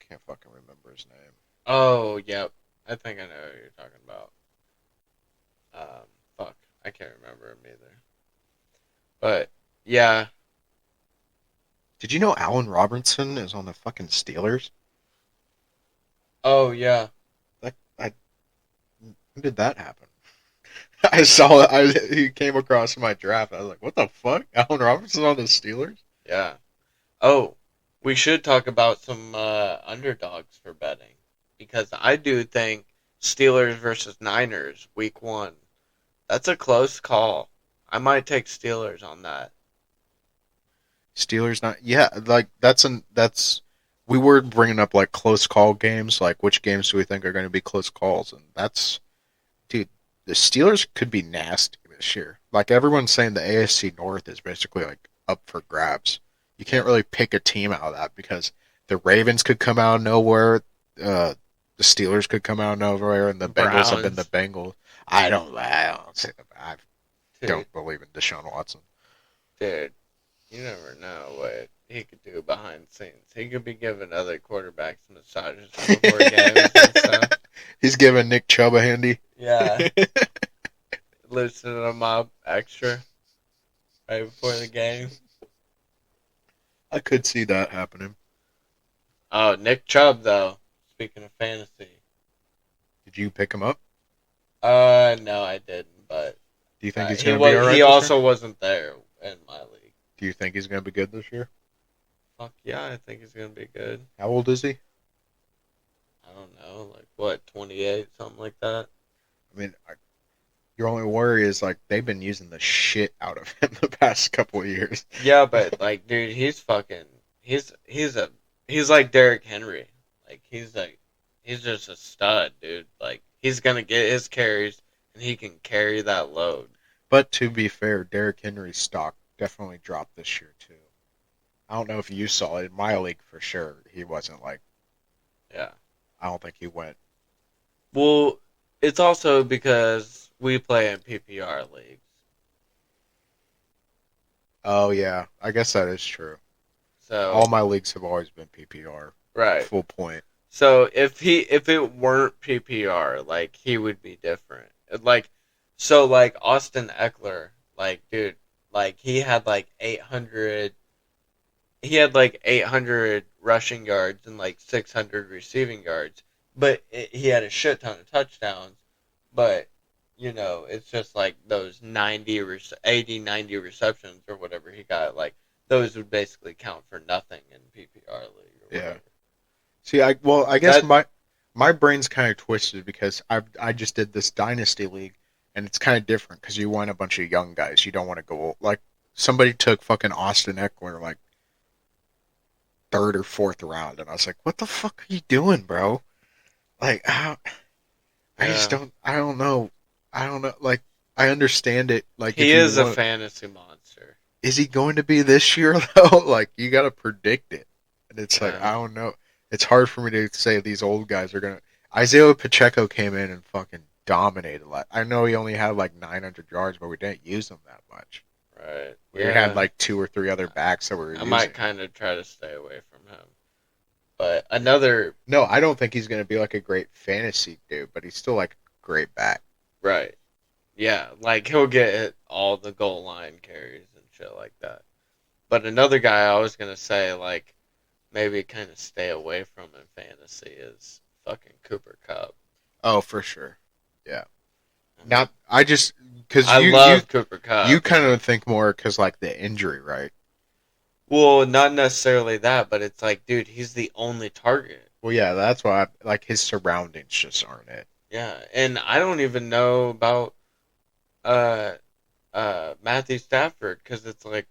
Can't fucking remember his name.
Oh, yep. I think I know what you're talking about. Fuck, I can't remember him either. But yeah.
Did you know Allen Robinson is on the fucking Steelers?
Oh yeah.
Like, when did that happen? I saw it. He came across my draft. I was like, what the fuck? Allen Robinson on the Steelers?
Yeah. Oh, we should talk about some underdogs for betting because I do think Steelers versus Niners week 1. That's a close call. I might take Steelers on that.
Steelers not. Yeah, like that's. We were bringing up like close call games. Like which games do we think are going to be close calls? And that's, dude. The Steelers could be nasty this year. Like everyone's saying, the AFC North is basically like up for grabs. You can't
Yeah.
really pick a team out of that because the Ravens could come out of nowhere. The Steelers could come out of nowhere, and the Bengals have been the
Browns,
Bengals. I
dude,
don't believe in Deshaun Watson.
dude. You never know what he could do behind the scenes. He could be giving other quarterbacks massages before games and stuff.
He's giving Nick Chubb a handy.
Yeah, loosening him up extra right before the game.
I could see that happening.
Oh, Nick Chubb though. Speaking of fantasy,
Did you pick him up?
no, I didn't. But
Do you think he's
he
going to be all
was. He
right this year?
also wasn't there in my league.
Do you think he's going to be good this year?
Fuck yeah, I think he's gonna be good.
How old is he?
I don't know, like what, 28, something like that.
I mean, your only worry is like they've been using the shit out of him the past couple of years.
Yeah, but like, dude, he's fucking. He's like Derrick Henry. Like he's just a stud, dude. Like he's gonna get his carries and he can carry that load.
But to be fair, Derrick Henry's stock definitely dropped this year too. I don't know if you saw it in my league for sure. He wasn't like,
Yeah.
I don't think he went.
Well, it's also because we play in PPR leagues.
Oh yeah, I guess that is true.
So
All my leagues have always been PPR,
right.
full point.
So if it weren't PPR, like he would be different. Like so like Austin Eckler, like dude, like he had like 800 rushing yards and like 600 receiving yards, but he had a shit ton of touchdowns, but it's just like those 80 90 receptions or whatever he got, like those would basically count for nothing in PPR league or
Yeah.
whatever.
See, I guess
That
my brain's kind of twisted because I just did this dynasty league, and it's kind of different because you want a bunch of young guys. You don't want to go like somebody took fucking Austin Eckler like third or fourth round, and I was like, what the fuck are you doing, bro? Like, I just
yeah,
don't. I don't know. I don't know. Like, I understand it. Like,
he
if you
is a
want,
fantasy monster.
is he going to be this year though? Like, you got to predict it, and it's like
Yeah,
I don't know. It's hard for me to say these old guys are gonna. Isaiah Pacheco came in and fucking dominated. Like, I know he only had like 900 yards, but we didn't use him that much.
right.
We had
Yeah,
like two or three other backs that we were
I might
using.
kind of try to stay away from him. But another
No, I don't think he's gonna be like a great fantasy dude, but he's still like a great back.
right. Yeah, like he'll get all the goal line carries and shit like that. But another guy I was gonna say, like, maybe kind of stay away from in fantasy is fucking Cooper Cup.
Oh, for sure. Yeah.
I mean,
Not I just because
I
you
love Cooper
you
Cup.
kind of think more because like the injury, right?
Well, not necessarily that, but it's like, dude, he's the only target.
Well, yeah, that's why like his surroundings just aren't it.
Yeah, and I don't even know about uh Matthew Stafford because it's like,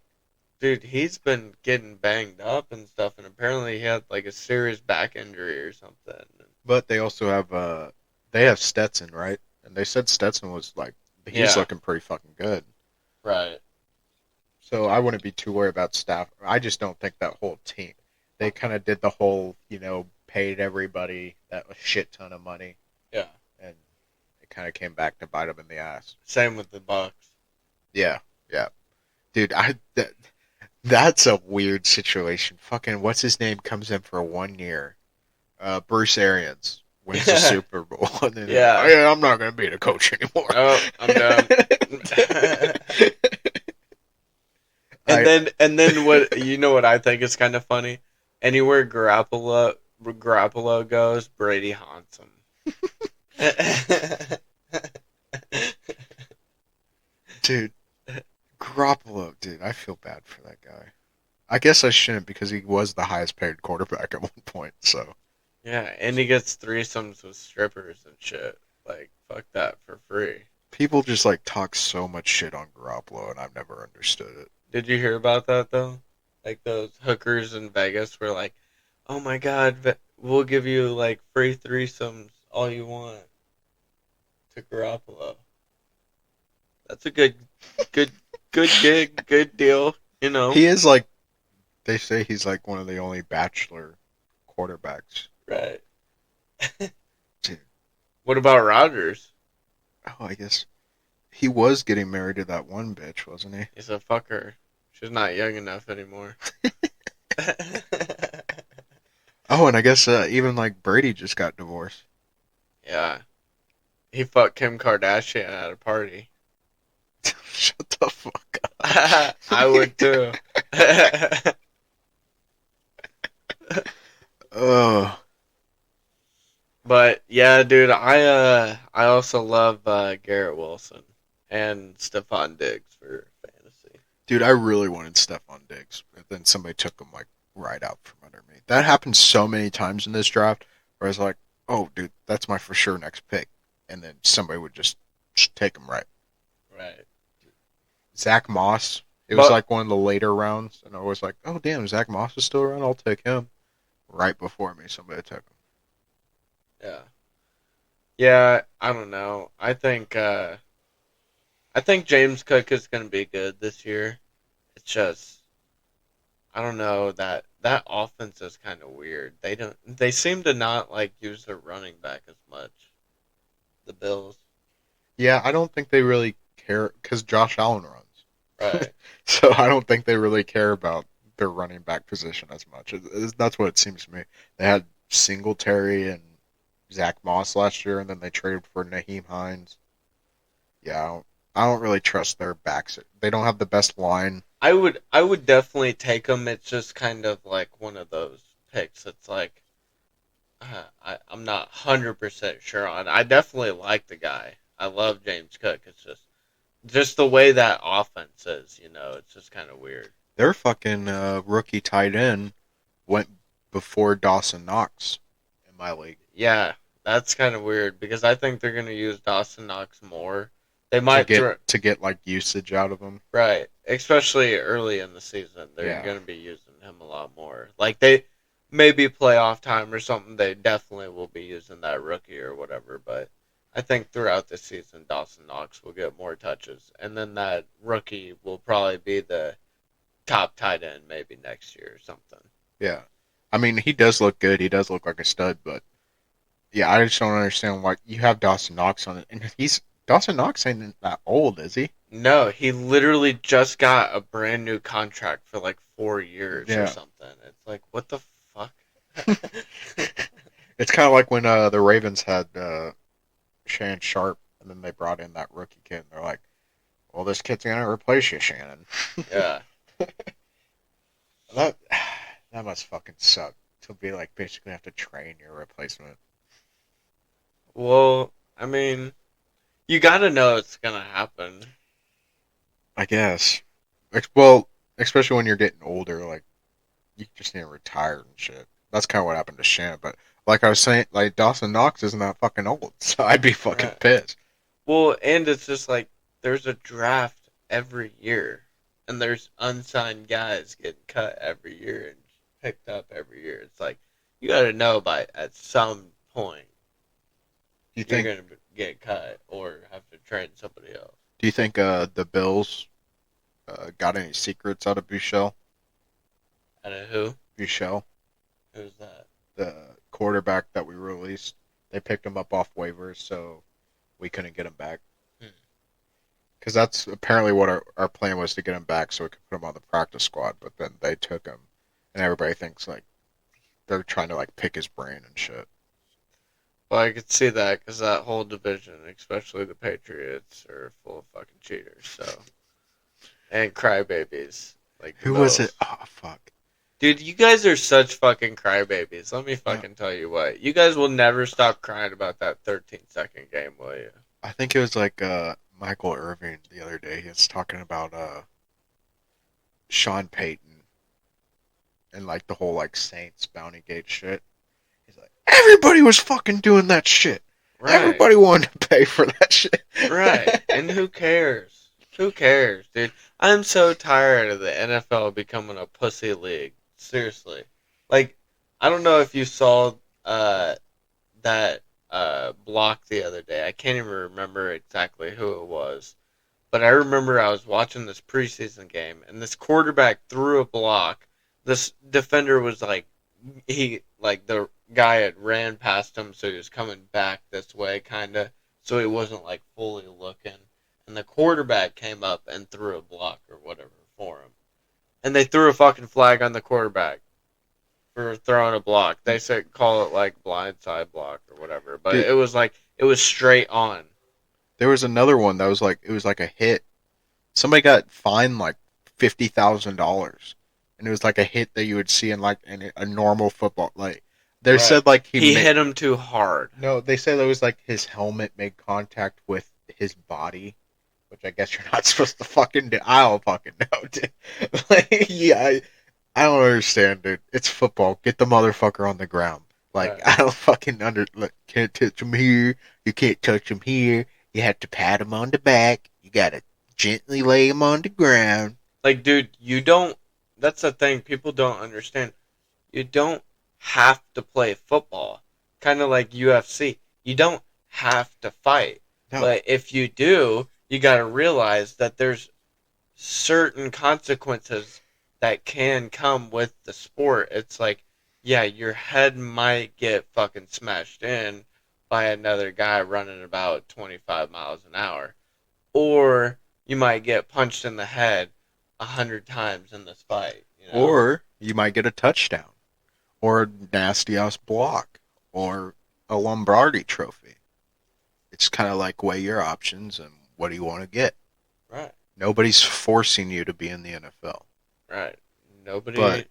dude, he's been getting banged up and stuff, and apparently he had like a serious back injury or something.
But they also have they have Stetson, right? And they said Stetson was like he's
Yeah,
looking pretty fucking good.
right.
So I wouldn't be too worried about staff. I just don't think that whole team. They kind of did the whole, paid everybody that a shit ton of money,
Yeah.
and it kind of came back to bite them in the ass.
Same with the Bucks.
Yeah, yeah, dude. That's a weird situation. Fucking what's his name comes in for 1 year. Bruce Arians wins the Super Bowl, and then he's like, oh,
Yeah.
yeah, I'm not gonna be the coach anymore.
Oh, I'm done.
I
And then what you know what I think is kind of funny? Anywhere Garoppolo goes, Brady haunts him.
dude, Garoppolo, dude, I feel bad for that guy. I guess I shouldn't because he was the highest paid quarterback at one point. So
Yeah, and he gets threesomes with strippers and shit. Like, fuck that for free.
people just like talk so much shit on Garoppolo, and I've never understood it.
Did you hear about that though? Like those hookers in Vegas were like, "Oh my God, we'll give you like free threesomes all you want to Garoppolo." That's a good, good gig, good deal. You know,
He is like they say he's like one of the only bachelor quarterbacks.
right?
Dude,
What about Rodgers?
oh, I guess he was getting married to that one bitch, wasn't he?
He's a fucker. She's not young enough anymore.
Oh, and I guess even like Brady just got divorced.
Yeah, he fucked Kim Kardashian at a party.
Shut the fuck
I would too.
up.
But yeah, dude, I also love Garrett Wilson and Stephon Diggs for fantasy.
Dude, I really wanted Stephon Diggs, but then somebody took him like right out from under me. That happened so many times in this draft where I was like, "Oh, dude, that's my for sure next pick," and then somebody would just take him right.
Right.
Zach Moss. It was
But
like one of the later rounds, and I was like, "Oh, damn, Zach Moss is still around. I'll take him." Right before me, somebody took him.
yeah. Yeah, I don't know. I think James Cook is going to be good this year. It's just I don't know that offense is kind of weird. They seem to not like use their running back as much. The Bills.
Yeah, I don't think they really care because Josh Allen runs,
Right.
so I don't think they really care about their running back position as much. That's what it seems to me. They had Singletary and Zach Moss last year, and then they traded for Naheem Hines. Yeah, I don't really trust their backs. They don't have the best line.
I would definitely take him. It's just kind of like one of those picks. It's like I'm not 100% sure on. I definitely like the guy. I love James Cook. It's just the way that offense is. You know, it's just kind of weird.
Their fucking rookie tight end went before Dawson Knox in my league
Yeah, that's kind of weird because I think they're gonna use Dawson Knox more. They might throw
to get like usage out of him.
right, especially early in the season. They're
Yeah,
gonna be using him a lot more. Like they maybe playoff time or something. They definitely will be using that rookie or whatever. But I think throughout the season, Dawson Knox will get more touches, and then that rookie will probably be the top tight end maybe next year or something.
yeah. I mean, he does look good. He does look like a stud, but yeah, I just don't understand why you have Dawson Knox on it, and he's Dawson Knox ain't that old, is he?
No, he literally just got a brand new contract for like 4 years or
Yeah.
something. It's like, what the fuck?
It's kind of like when the Ravens had Shannon Sharp, and then they brought in that rookie kid, and they're like, "Well, this kid's gonna replace you, Shannon."
Yeah.
That that must fucking suck to be like basically have to train your replacement.
Well, I mean, you gotta know it's gonna happen.
I guess. Well, especially when you're getting older, like you just need to retire and shit. That's kind of what happened to Shannon. But like I was saying, like Dawson Knox isn't that fucking old, so I'd be fucking
Right.
pissed.
Well, and it's just like there's a draft every year, and there's unsigned guys getting cut every year and picked up every year. It's like you gotta know by at some point
Do you
you're
think?
gonna get cut or have to train somebody else.
Do you think the Bills got any secrets out of Buechele?
And who?
Buechele,
Who's that?
the quarterback that we released, they picked him up off waivers, so we couldn't get him back.
Hmm.
Because that's apparently what our plan was to get him back so we could put him on the practice squad. But then they took him, and everybody thinks like they're trying to like pick his brain and shit.
Well, I could see that because that whole division, especially the Patriots, are full of fucking cheaters. So and crybabies like the
Who was it?
Bills.
Oh fuck!
Dude, you guys are such fucking crybabies. Let me
No,
fucking tell you what. You guys will never stop crying about that 13-second game, will you?
I think it was like Michael Irving the other day. He was talking about Sean Payton and like the whole like Saints Bounty Gate shit. He's like, everybody was fucking doing that shit.
Right.
Everybody wanted to pay for that shit.
Right. And who cares? Who cares, dude? I'm so tired of the NFL becoming a pussy league. Seriously. Like, I don't know if you saw that block the other day. I can't even remember exactly who it was. But I remember I was watching this preseason game and this quarterback threw a block. This defender was like the guy had ran past him, so he was coming back this way kinda, so he wasn't like fully looking. And the quarterback came up and threw a block or whatever for him. And they threw a fucking flag on the quarterback for throwing a block. They said call it like blindside block or whatever, but
Dude,
it was straight on.
there was another one that was like it was like a hit. Somebody got fined like $50,000, and it was like a hit that you would see in like in a normal football. Like they
Right.
said, like he
He
made
hit him too hard.
no, they said it was like his helmet made contact with his body, which I guess you're not supposed to fucking do. I don't fucking know, dude. Like, yeah, I don't understand, dude. It's football. Get the motherfucker on the ground. Like,
Right.
I don't fucking like, can't touch him here. You can't touch him here. You have to pat him on the back. You gotta gently lay him on the ground.
Like, dude, you don't. That's the thing people don't understand. You don't have to play football. Kind of like UFC. You don't have to fight.
No.
But if you do, you got to realize that there's certain consequences that can come with the sport. It's like, yeah, your head might get fucking smashed in by another guy running about 25 miles an hour. Or you might get punched in the head 100 times in this fight, you know?
Or you might get a touchdown. Or a nasty ass block. Or a Lombardi trophy. It's kind of like weigh your options and what do you want to get.
Right,
Nobody's forcing you to be in the NFL.
right.
But
Nobody.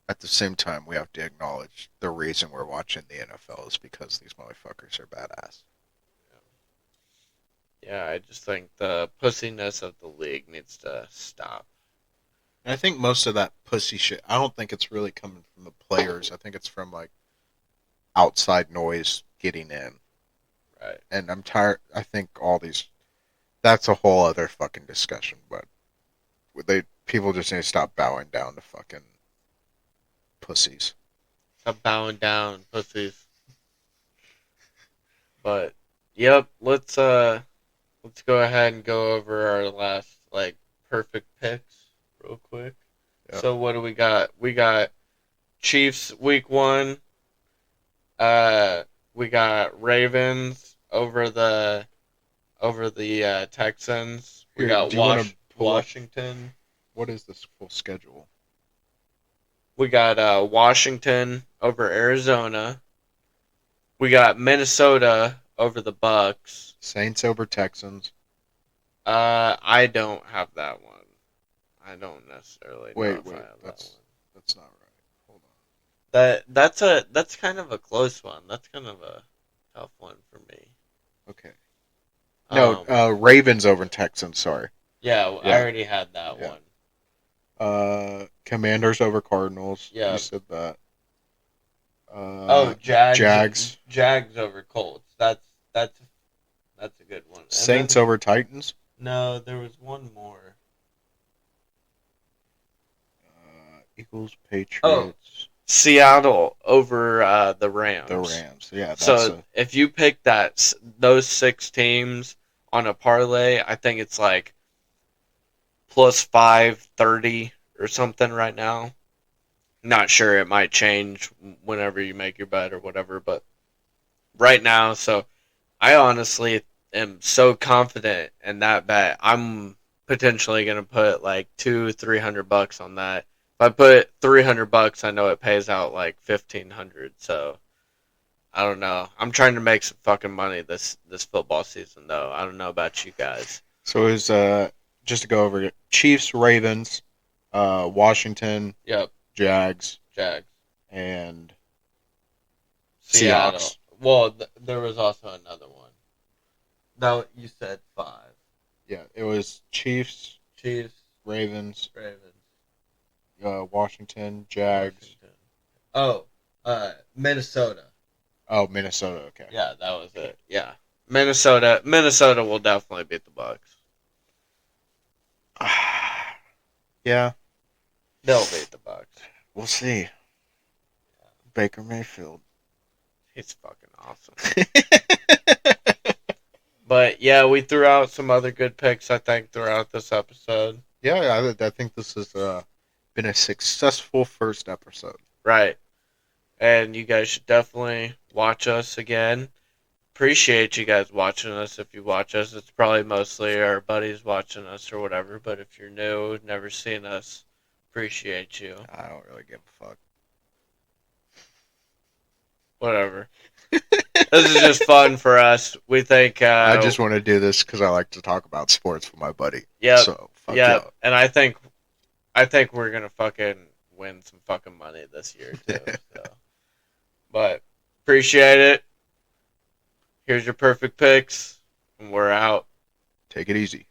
at the same time, we have to acknowledge the reason we're watching the NFL is because these motherfuckers are badass.
Yeah, I just think the pussiness of the league needs to stop.
And I think most of that pussy shit, I don't think it's really coming from the players. I think it's from like outside noise getting in.
Right.
And I'm tired. I think all these, that's a whole other fucking discussion, but people just need to stop bowing down to fucking pussies.
Stop bowing down, pussies. But yep, let's go ahead and go over our last like perfect picks real quick.
Yeah.
So what do we got? We got Chiefs week 1. Uh we got Ravens over the Texans. We
Here,
got
do you want to pull up
Washington.
what is this full schedule?
We got Washington over Arizona. We got Minnesota over the Bucks.
Saints over Texans.
I don't have that one. I don't necessarily know
Wait,
if I
wait,
have that one.
that's not right. Hold on.
That's kind of a close one. That's kind of a tough one for me.
Okay. No,
Um,
Ravens over Texans. Sorry.
yeah, I
Yeah,
already had that
yeah.
one.
Commanders over Cardinals. You
Yeah.
said that.
Oh,
Jags.
Jags over Colts. That's a good one. And
Saints
then
over Titans.
no, there was one more.
Eagles,
Oh,
Patriots,
Seattle over the
the
Rams.
Rams. Yeah, that's
So
a.
if you pick those 6 teams on a parlay, I think it's like plus 530 or something right now. Not sure, it might change whenever you make your bet or whatever, but right now, so I honestly am so confident in that bet. I'm potentially gonna put like 200-300 bucks on that. If I put 300 bucks, I know it pays out like 1,500. So I don't know. I'm trying to make some fucking money this football season, though. I don't know about you guys.
So is just to go over it: Chiefs, Ravens, Washington,
Yep,
Jags,
Jags,
and
Seattle.
Seahawks.
Well, there was also another one. That you said 5.
Yeah, it was Chiefs,
Chiefs,
Ravens,
Ravens,
Washington, Jags.
Washington. Oh, Minnesota.
Oh, Minnesota. Okay.
Yeah, that was it. Yeah, Minnesota will definitely beat the Bucks.
Yeah,
They'll beat the Bucks.
we'll see. Baker Mayfield.
He's fucking awesome. But yeah, we threw out some other good picks, I think, throughout this episode.
Yeah, I think this has been a successful first episode.
Right. And you guys should definitely watch us again. Appreciate you guys watching us. If you watch us, it's probably mostly our buddies watching us or whatever. But if you're new, never seen us, appreciate you.
I don't really give a fuck.
Whatever. This is just fun for us. We think.
I just want to do this because I like to talk about sports with my buddy.
Yep.
So fuck
Yep.
yeah.
And I think we're gonna fucking win some fucking money this year too. So, but appreciate it. Here's your perfect picks, and we're out.
Take it easy.